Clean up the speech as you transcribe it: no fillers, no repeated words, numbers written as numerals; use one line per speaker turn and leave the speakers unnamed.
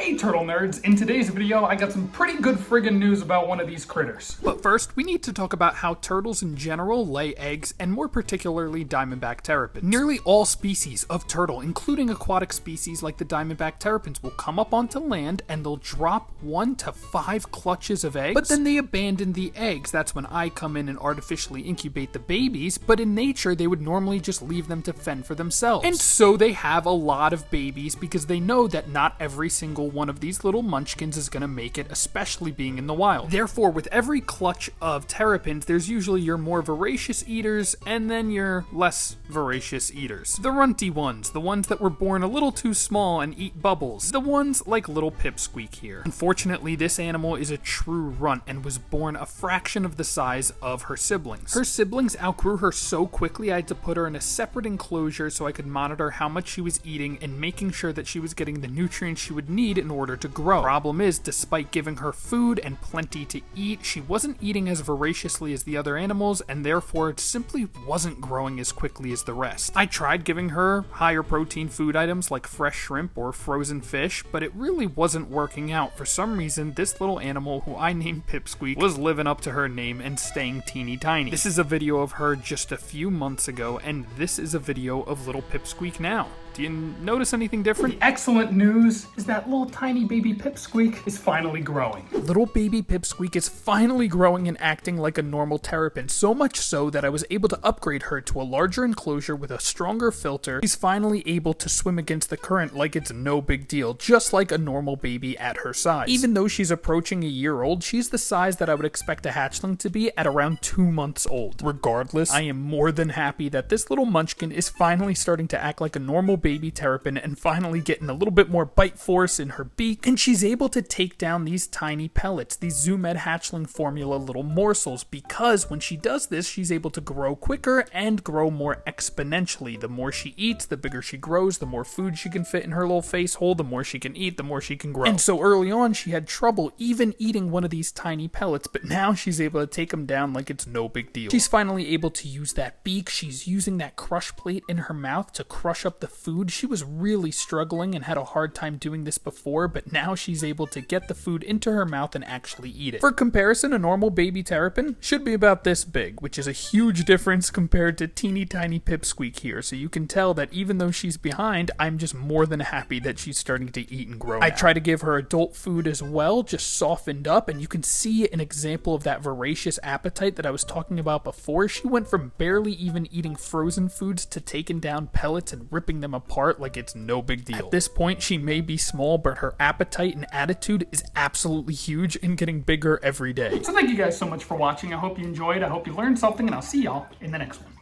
Hey turtle nerds, in today's video I got some pretty good friggin' news about one of these critters.
But first, we need to talk about how turtles in general lay eggs, and more particularly diamondback terrapins. Nearly all species of turtle, including aquatic species like the diamondback terrapins, will come up onto land and they'll drop 1 to 5 clutches of eggs, but then they abandon the eggs. That's when I come in and artificially incubate the babies, but in nature they would normally just leave them to fend for themselves. And so they have a lot of babies because they know that not every single one of these little munchkins is going to make it, especially being in the wild. Therefore, with every clutch of terrapins, there's usually your more voracious eaters and then your less voracious eaters. The runty ones, the ones that were born a little too small and eat bubbles, the ones like little Pipsqueak here. Unfortunately, this animal is a true runt and was born a fraction of the size of her siblings. Her siblings outgrew her so quickly I had to put her in a separate enclosure so I could monitor how much she was eating and making sure that she was getting the nutrients she would need in order to grow. Problem is, despite giving her food and plenty to eat, she wasn't eating as voraciously as the other animals and therefore it simply wasn't growing as quickly as the rest. I tried giving her higher protein food items like fresh shrimp or frozen fish, but it really wasn't working out. For some reason, this little animal, who I named Pipsqueak, was living up to her name and staying teeny tiny. This is a video of her just a few months ago, and this is a video of little Pipsqueak now. Do you notice anything different?
The excellent news is that little tiny baby Pipsqueak is finally growing.
Little baby Pipsqueak is finally growing and acting like a normal terrapin, so much so that I was able to upgrade her to a larger enclosure with a stronger filter. She's finally able to swim against the current like it's no big deal, just like a normal baby at her size. Even though she's approaching a year old, she's the size that I would expect a hatchling to be at around 2 months old. Regardless, I am more than happy that this little munchkin is finally starting to act like a normal baby terrapin and finally getting a little bit more bite force in her beak, and she's able to take down these tiny pellets, these Zoo Med hatchling formula little morsels, because when she does this, she's able to grow quicker and grow more exponentially. The more she eats, the bigger she grows, the more food she can fit in her little face hole, the more she can eat, the more she can grow. And so early on, she had trouble even eating one of these tiny pellets, but now she's able to take them down like it's no big deal. She's finally able to use that beak. She's using that crush plate in her mouth to crush up the food. She was really struggling and had a hard time doing this before, but now she's able to get the food into her mouth and actually eat it. For comparison, a normal baby terrapin should be about this big, which is a huge difference compared to teeny tiny Pipsqueak here, so you can tell that even though she's behind, I'm just more than happy that she's starting to eat and grow now. I try to give her adult food as well, just softened up, and you can see an example of that voracious appetite that I was talking about before. She went from barely even eating frozen foods to taking down pellets and ripping them apart like it's no big deal. At this point, she may be small, but her appetite and attitude is absolutely huge and getting bigger every day.
So thank you guys so much for watching. I hope you enjoyed, I hope you learned something, and I'll see y'all in the next one.